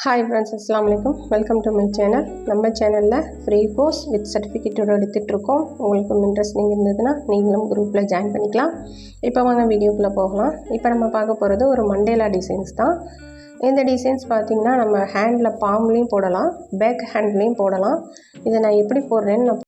Hi friends, அஸ்ஸலாமு அலைக்கும். Welcome to my channel. நம்ம சேனலில் ஃப்ரீ கோர்ஸ் வித் சர்டிஃபிகேட்டோடு எடுத்துகிட்ருக்கோம். உங்களுக்கும் இன்ட்ரெஸ்டிங் இருந்ததுன்னா நீங்களும் குரூப்பில் ஜாயின் பண்ணிக்கலாம். இப்போ வாங்க வீடியோக்குள்ளே போகலாம். இப்போ நம்ம பார்க்க போகிறது ஒரு மண்டேலா டிசைன்ஸ் தான். இந்த டிசைன்ஸ் பார்த்திங்கன்னா நம்ம ஹேண்டில் பாம்லேயும் போடலாம், பேக் ஹேண்ட்லேயும் போடலாம். இதை நான் எப்படி போடுறேன்னு நான்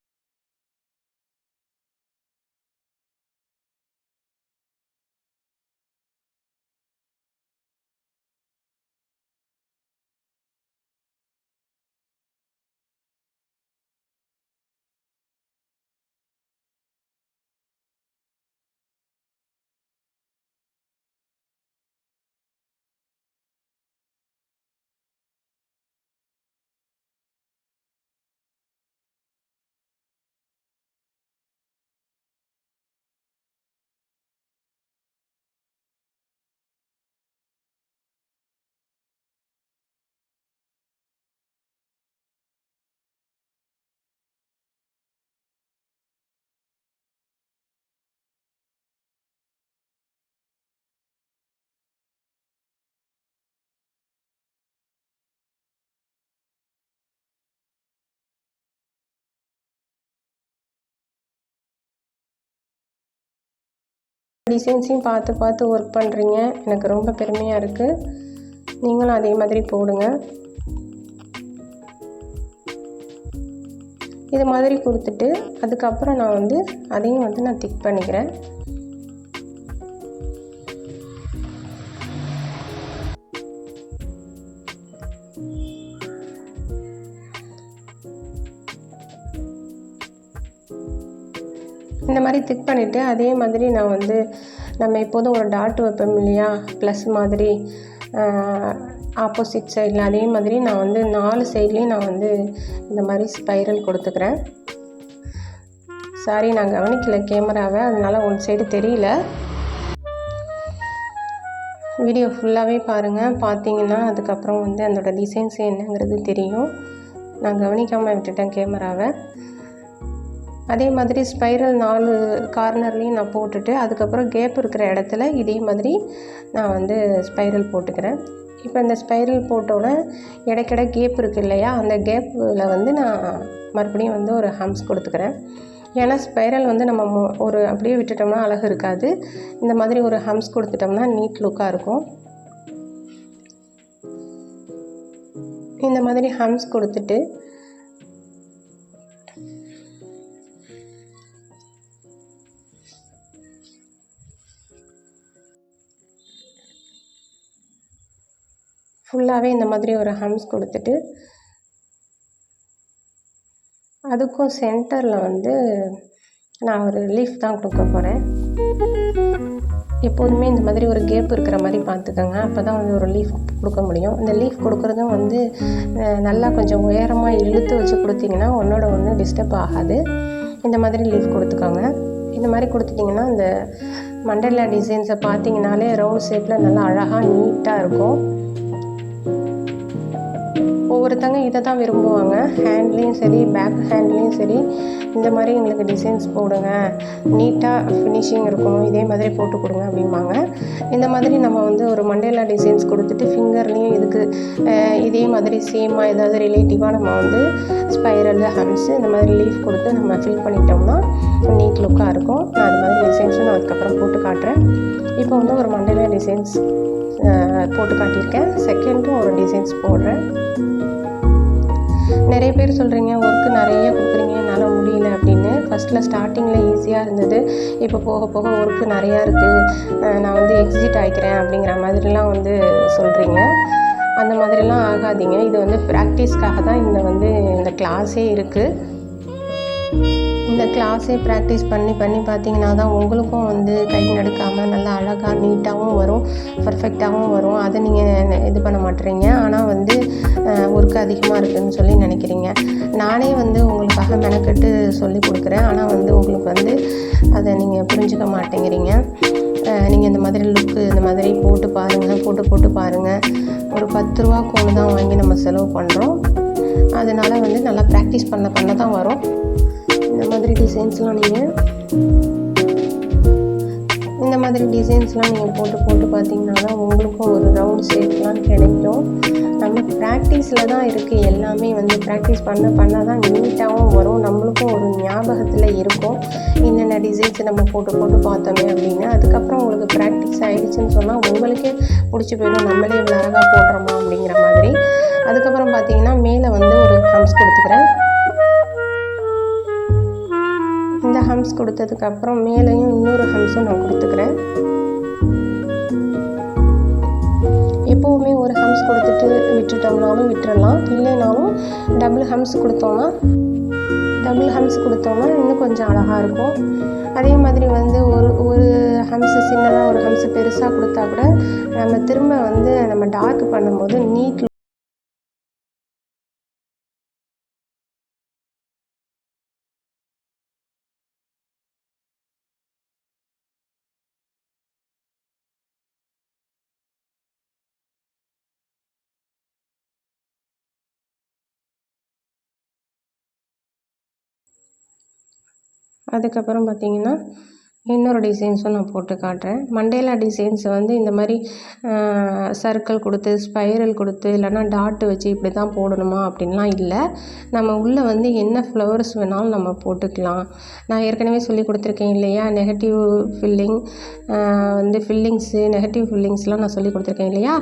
டிசைன்ஸையும் பார்த்து ஒர்க் பண்ணுறீங்க. எனக்கு ரொம்ப பெருமையாக இருக்குது. நீங்களும் அதே மாதிரி போடுங்க. இது மாதிரி கொடுத்துட்டு அதுக்கப்புறம் நான் அதையும் நான் திக் பண்ணிக்கிறேன். இந்த மாதிரி திக் பண்ணிவிட்டு அதே மாதிரி நான் நம்ம எப்போதும் ஒரு டாட் வைப்போம் இல்லையா, ப்ளஸ் மாதிரி ஆப்போசிட் சைடில், அதே மாதிரி நான் 4 சைட்லேயும் நான் இந்த மாதிரி ஸ்பைரல் கொடுத்துக்கிறேன். சாரி, நான் கவனிக்கல கேமராவை, அதனால் ஒன் சைடு தெரியல. வீடியோ ஃபுல்லாகவே பாருங்கள். பார்த்தீங்கன்னா அதுக்கப்புறம் அதோட டிசைன்ஸ் என்னங்கிறது தெரியும். நான் கவனிக்காமல் விட்டுட்டேன் கேமராவை. அதே மாதிரி ஸ்பைரல் 4 கார்னர்லேயும் நான் போட்டுட்டு அதுக்கப்புறம் கேப் இருக்கிற இடத்துல இதே மாதிரி நான் ஸ்பைரல் போட்டுக்கிறேன். இப்போ இந்த ஸ்பைரல் போட்டோட இடைக்கிட கேப் இருக்குது இல்லையா, அந்த கேப்பில் நான் மறுபடியும் ஒரு ஹம்ஸ் கொடுத்துக்கிறேன். ஏன்னா ஸ்பைரல் நம்ம ஒரு அப்படியே விட்டுட்டோம்னா அழகு இருக்காது. இந்த மாதிரி ஒரு ஹம்ஸ் கொடுத்துட்டோம்னா நீட் லுக்காக இருக்கும். இந்த மாதிரி ஹம்ஸ் கொடுத்துட்டு ஃபுல்லாகவே இந்த மாதிரி ஒரு ஹம்ஸ் கொடுத்துட்டு அதுக்கும் சென்டரில் நான் ஒரு லீஃப் தான் கொடுக்க போகிறேன். எப்போதுமே இந்த மாதிரி ஒரு கேப் இருக்கிற மாதிரி பார்த்துக்கோங்க. அப்போ தான் ஒரு லீஃப் கொடுக்க முடியும். இந்த லீஃப் கொடுக்குறதும் நல்லா கொஞ்சம் உயரமாக இழுத்து வச்சு கொடுத்தீங்கன்னா ஒன்றோட டிஸ்டர்ப் ஆகாது. இந்த மாதிரி லீஃப் கொடுத்துக்கோங்க. இந்த மாதிரி கொடுத்துட்டிங்கன்னா இந்த மண்டேலா டிசைன்ஸை பார்த்தீங்கனாலே ரவுண்ட் ஷேப்பில் நல்லா அழகாக நீட்டாக இருக்கும். ஒவ்வொருத்தங்க இதை தான் விரும்புவாங்க. ஹேண்ட்லேயும் சரி, பேக் ஹேண்ட்லேயும் சரி, இந்த மாதிரி எங்களுக்கு டிசைன்ஸ் போடுங்க, நீட்டாக ஃபினிஷிங் இருக்கணும், இதே மாதிரி போட்டு கொடுங்க அப்படிம்பாங்க. இந்த மாதிரி நம்ம ஒரு மண்டேலா டிசைன்ஸ் கொடுத்துட்டு ஃபிங்கர்லேயும் இதுக்கு இதே மாதிரி சேமாக ஏதாவது ரிலேட்டிவாக நம்ம ஸ்பைரல், ஹம்ஸு, இந்த மாதிரி லீஃப் கொடுத்து நம்ம ஃபில் பண்ணிட்டோம்னா நீட் லுக்காக இருக்கும். நான் அது மாதிரி டிசைன்ஸும் நான் அதுக்கப்புறம் போட்டு காட்டுறேன். இப்போ ஒரு மண்டேலா டிசைன்ஸ் போட்டு காட்டியிருக்கேன். செகண்டும் ஒரு டிசைன்ஸ் போடுறேன். நிறைய பேர் சொல்கிறீங்க ஒர்க்கு நிறைய கொடுக்குறீங்க, என்னால் முடியல அப்படின்னு. ஃபஸ்ட்டில் ஸ்டார்டிங்கில் ஈஸியாக இருந்தது, இப்போ போக போக ஒர்க்கு நிறையா இருக்குது, நான் எக்ஸிட் ஆகிக்கிறேன் அப்படிங்கிற மாதிரிலாம் சொல்கிறீங்க. அந்த மாதிரிலாம் ஆகாதீங்க. இது ப்ராக்டிஸ்க்காக தான் இந்த கிளாஸே இருக்குது. இந்த கிளாஸே ப்ராக்டிஸ் பண்ணி பார்த்தீங்கன்னா தான் உங்களுக்கும் கை நடுக்காமல் நல்லா அழகாக நீட்டாகவும் வரும், பர்ஃபெக்டாகவும் வரும். அதை நீங்கள் இது பண்ண மாட்டேறீங்க. ஆனால் ஒர்க்கு அதிகமாக இருக்குதுன்னு சொல்லி நினைக்கிறீங்க. நானே உங்களுக்காக மெனக்கெட்டு சொல்லி கொடுக்குறேன். ஆனால் உங்களுக்கு அதை நீங்கள் புரிஞ்சுக்க மாட்டேங்கிறீங்க. நீங்கள் இந்த மாதிரி லுக்கு இந்த மாதிரி போட்டு பாருங்கள். ஒரு 10 ரூபா கோன் தான் வாங்கி நம்ம செலவு பண்ணுறோம். அதனால் நல்லா ப்ராக்டிஸ் பண்ண தான் வரும். இந்த மாதிரி டிசைன்ஸ்லாம் நீங்கள் இந்த மாதிரி டிசைன்ஸ்லாம் நீங்கள் போட்டு போட்டு பார்த்தீங்கன்னா தான் உங்களுக்கும் ஒரு ரவுண்ட் ஷேப்லாம் கிடைக்கும். நம்ம ப்ராக்டிஸில் தான் இருக்குது எல்லாமே. ப்ராக்டிஸ் பண்ண தான் நீட்டாகவும் வரும். நம்மளுக்கும் ஒரு ஞாபகத்தில் இருக்கும் என்னென்ன டிசைன்ஸ் நம்ம போட்டு போட்டு பார்த்தோமே அப்படின்னு. அதுக்கப்புறம் உங்களுக்கு ப்ராக்டிஸ் ஆகிடுச்சின்னு சொன்னால் உங்களுக்கே பிடிச்சி போயிடும், நம்மளே இவ்வளோ அழகாக போடுறோமா அப்படிங்கிற மாதிரி. அதுக்கப்புறம் பார்த்தீங்கன்னா மேலே ஒரு ஹம்ஸ் கொடுத்துக்கிறேன். இந்த ஹம்ஸ் கொடுத்ததுக்கப்புறம் மேலேயும் இன்னொரு ஹம்ஸும் நான் கொடுத்துக்கிறேன். எப்போவுமே ஒரு ஹம்ஸ் கொடுத்துட்டு விட்டுட்டோம்னாலும் விட்டுறலாம், இல்லைனாலும் டபுள் ஹம்ஸ் கொடுத்தோன்னா இன்னும் கொஞ்சம் அழகாக இருக்கும். அதே மாதிரி ஒரு ஹம்ஸு சின்னதாக ஒரு ஹம்ஸு பெருசாக கொடுத்தா கூட நம்ம திரும்ப நம்ம டார்க் பண்ணும்போது நீட் அதுக்கப்புறம் பார்த்திங்கன்னா இன்னொரு டிசைன்ஸும் நான் போட்டு காட்டுறேன். மண்டேலா டிசைன்ஸ் இந்த மாதிரி சர்க்கிள் கொடுத்து ஸ்பைரல் கொடுத்து இல்லைன்னா டாட்டு வச்சு இப்படி தான் போடணுமா அப்படின்லாம் இல்லை. நம்ம உள்ளே என்ன ஃப்ளவர்ஸ் வேணாலும் நம்ம போட்டுக்கலாம். நான் ஏற்கனவே சொல்லி கொடுத்துருக்கேன் இல்லையா, நெகட்டிவ் ஃபில்லிங் நெகட்டிவ் ஃபில்லிங்ஸ்லாம் நான் சொல்லி கொடுத்துருக்கேன் இல்லையா.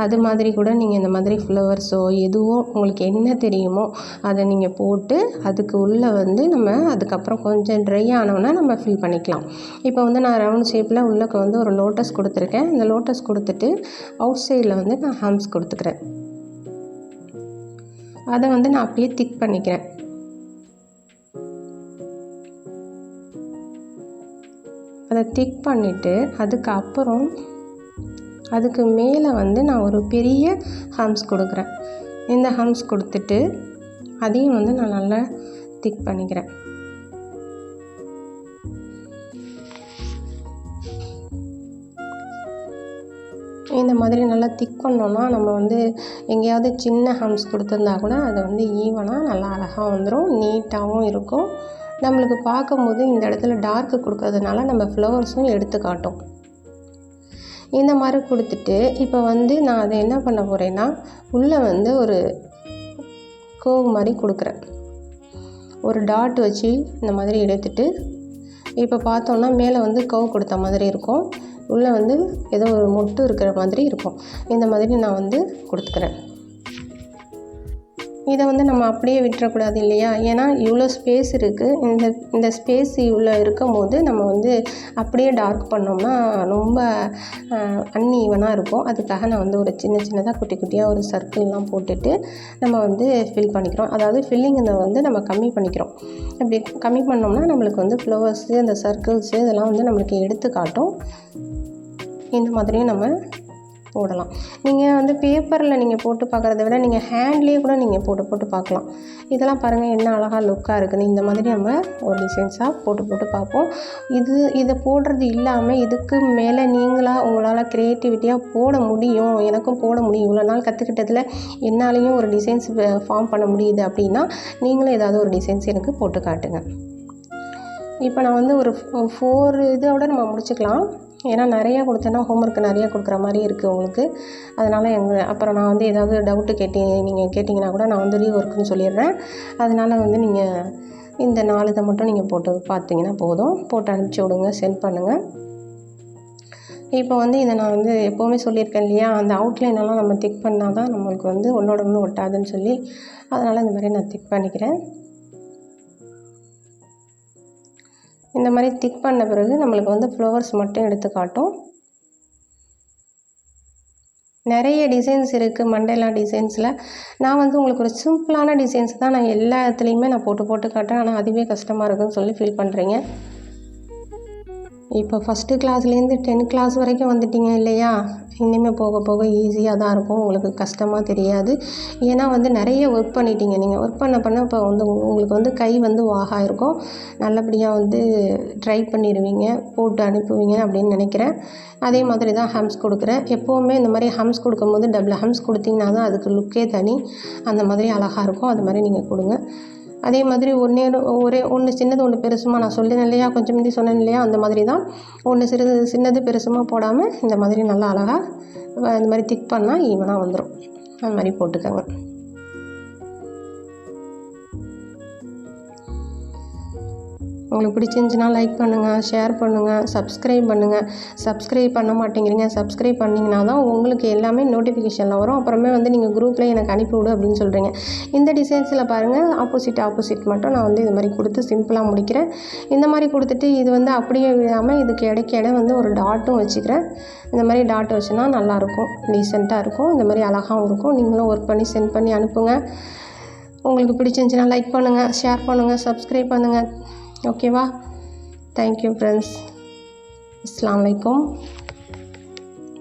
அது மாதிரி கூட நீங்கள் இந்த மாதிரி ஃப்ளவர்ஸோ எதுவோ உங்களுக்கு என்ன தெரியுமோ அதை நீங்கள் போட்டு அதுக்கு உள்ளே நம்ம அதுக்கப்புறம் கொஞ்சம் ட்ரை ஆனோன்னா நம்ம ஃபில் பண்ணிக்கலாம். இப்போ நான் ரவுண்ட் ஷேப்பில் உள்ளக்க ஒரு லோட்டஸ் கொடுத்துருக்கேன். இந்த லோட்டஸ் கொடுத்துட்டு அவுட் சைடில் நான் ஹம்ஸ் கொடுத்துக்கிறேன். அதை நான் அப்படியே திக் பண்ணிக்கிறேன். அதை திக் பண்ணிவிட்டு அதுக்கப்புறம் அதுக்கு மேலே நான் ஒரு பெரிய ஹம்ஸ் கொடுக்குறேன். இந்த ஹம்ஸ் கொடுத்துட்டு அதையும் நான் நல்லா திக் பண்ணிக்கிறேன். இந்த மாதிரி நல்லா திக் பண்ணோன்னா நம்ம எங்கேயாவது சின்ன ஹம்ஸ் கொடுத்துருந்தா கூட அதை ஈவனாக நல்லா அழகாக வந்துடும், நீட்டாகவும் இருக்கும். நம்மளுக்கு பார்க்கும்போது இந்த இடத்துல டார்க்கு கொடுக்கறதுனால நம்ம ஃப்ளவர்ஸும் எடுத்து காட்டும். இந்த மாதிரி கொடுத்துட்டு இப்போ நான் அதை என்ன பண்ண போகிறேன்னா உள்ளே ஒரு கோவ் மாதிரி கொடுக்குறேன். ஒரு டாட் வச்சு இந்த மாதிரி எடுத்துட்டு இப்போ பார்த்தோன்னா மேலே கவ் கொடுத்த மாதிரி இருக்கும், உள்ளே ஏதோ ஒரு மொட்டு இருக்கிற மாதிரி இருக்கும். இந்த மாதிரி நான் கொடுத்துக்கிறேன். இதை நம்ம அப்படியே விட்டுறக்கூடாது இல்லையா, ஏன்னா இவ்வளோ ஸ்பேஸ் இருக்குது. இந்த ஸ்பேஸ் இவ்வளோ இருக்கும் போது நம்ம அப்படியே டார்க் பண்ணோம்னா ரொம்ப அன்ஈவனாக இருக்கும். அதுக்காக நான் ஒரு சின்னதாக குட்டி குட்டியாக ஒரு சர்க்கிள்லாம் போட்டுட்டு நம்ம ஃபில் பண்ணிக்கிறோம். அதாவது ஃபில்லிங்கை நம்ம கம்மி பண்ணிக்கிறோம். அப்படி கம்மி பண்ணோம்னா நம்மளுக்கு ஃப்ளவர்ஸு அந்த சர்க்கிள்ஸு இதெல்லாம் நம்மளுக்கு எடுத்து காட்டும். இந்த மாதிரியும் நம்ம போடலாம். நீங்கள் பேப்பரில் நீங்கள் போட்டு பார்க்குறத விட நீங்கள் ஹேண்ட்லேயே கூட நீங்கள் போட்டு பார்க்கலாம். இதெல்லாம் பாருங்கள் என்ன அழகாக லுக்காக இருக்குதுன்னு. இந்த மாதிரி நம்ம ஒரு டிசைன்ஸாக போட்டு பார்ப்போம். இதை போடுறது இல்லாமல் இதுக்கு மேலே உங்களால் க்ரியேட்டிவிட்டியாக போட முடியும், எனக்கும் போட முடியும், இவ்வளோ நாள் கற்றுக்கிட்டதில் என்னாலேயும் ஒரு டிசைன்ஸ் ஃபார்ம் பண்ண முடியுது அப்படின்னா நீங்களும் ஏதாவது ஒரு டிசைன்ஸ் எனக்கு போட்டு காட்டுங்க. இப்போ நான் ஒரு 4 இதோட நம்ம முடிச்சுக்கலாம். ஏன்னா நிறையா கொடுத்தேன்னா ஹோம்ஒர்க் நிறையா கொடுக்குற மாதிரி இருக்குது உங்களுக்கு. அதனால் அப்புறம் நான் ஏதாவது டவுட்டு நீங்கள் கேட்டிங்கன்னா கூட நான் ரீஒர்க்குன்னு சொல்லிடுறேன். அதனால் நீங்கள் இந்த 4 இதை மட்டும் நீங்கள் போட்டு பார்த்தீங்கன்னா போதும். போட்டு அனுப்பிச்சி விடுங்க, சென்ட் பண்ணுங்கள். இப்போ இதை நான் எப்போவுமே சொல்லியிருக்கேன் இல்லையா, அந்த அவுட்லைனெல்லாம் நம்ம திக் பண்ணால் தான் நம்மளுக்கு ஒன்றோட ஒன்று ஒட்டாதுன்னு சொல்லி, அதனால் இந்த மாதிரி நான் திக் பண்ணிக்கிறேன். இந்த மாதிரி திக் பண்ண பிறகு நம்மளுக்கு ஃப்ளவர்ஸ் மட்டும் எடுத்து காட்டும். நிறைய டிசைன்ஸ் இருக்குது மண்டேலா டிசைன்ஸில். நான் உங்களுக்கு ஒரு சிம்பிளான டிசைன்ஸ் தான் நான் எல்லா இடத்துலையுமே நான் போட்டு காட்டுறேன். ஆனால் அதுவே கஷ்டமாக இருக்குன்னு சொல்லி ஃபீல் பண்ணுறீங்க. இப்போ ஃபஸ்ட்டு கிளாஸ்லேருந்து 10 கிளாஸ் வரைக்கும் வந்துட்டீங்க இல்லையா, இனிமேல் போக போக ஈஸியாக தான் இருக்கும், உங்களுக்கு கஷ்டமாக தெரியாது. ஏன்னா நிறைய ஒர்க் பண்ணிட்டீங்க. நீங்கள் ஒர்க் பண்ண இப்போ உங்களுக்கு கை வாகா இருக்கும். நல்லபடியாக ட்ரை பண்ணிடுவீங்க, போட்டு அனுப்புவீங்க அப்படின்னு நினைக்கிறேன். அதே மாதிரி தான் ஹம்ஸ் கொடுக்குறேன். எப்போவுமே இந்த மாதிரி ஹம்ஸ் கொடுக்கும்போது டபுள் ஹம்ஸ் கொடுத்தீங்கன்னா தான் அதுக்கு லுக்கே தனி, அந்த மாதிரி அழகாக இருக்கும். அது மாதிரி நீங்கள் கொடுங்க. அதே மாதிரி ஒன்று சின்னது ஒன்று பெருசுமா நான் சொல்லினேன் இல்லையா, கொஞ்சம் முந்தி சொன்னேன் இல்லையா, அந்த மாதிரி தான் ஒன்று சின்னது பெருசுமா போடாமல் இந்த மாதிரி நல்லா அழகாக இந்த மாதிரி திக் பண்ணால் ஈவனாக வந்துடும். அந்த மாதிரி போட்டுக்கோங்க. உங்களுக்கு பிடிச்சிருந்துச்சின்னா லைக் பண்ணுங்கள், ஷேர் பண்ணுங்கள், சப்ஸ்கிரைப் பண்ணுங்கள். சப்ஸ்கிரைப் பண்ண மாட்டேங்கிறீங்க, சப்ஸ்கிரைப் பண்ணிங்கன்னா தான் உங்களுக்கு எல்லாமே நோட்டிஃபிகேஷனில் வரும். அப்புறமே வந்து நீங்கள் குரூப்பில் எனக்கு அனுப்பிவிடு அப்படின்னு சொல்கிறீங்க. இந்த டிசைன்ஸில் பாருங்கள், ஆப்போசிட் மட்டும் நான் வந்து இது மாதிரி கொடுத்து சிம்பிளாக முடிக்கிறேன். இந்த மாதிரி கொடுத்துட்டு இது வந்து அப்படியே விடாமல் இதுக்கு இடைக்கிட வந்து ஒரு டாட்டும் வச்சுக்கிறேன். இந்த மாதிரி டாட் வச்சுன்னா நல்லாயிருக்கும், டீசெண்டாக இருக்கும், இந்த மாதிரி அழகாகவும் இருக்கும். நீங்களும் ஒர்க் பண்ணி சென்ட் பண்ணி அனுப்புங்க. உங்களுக்கு பிடிச்சிருந்துச்சின்னா லைக் பண்ணுங்கள், ஷேர் பண்ணுங்கள், சப்ஸ்கிரைப் பண்ணுங்கள். ஓகேவா? Thank you friends. அஸ்ஸலாமு அலைக்கும்.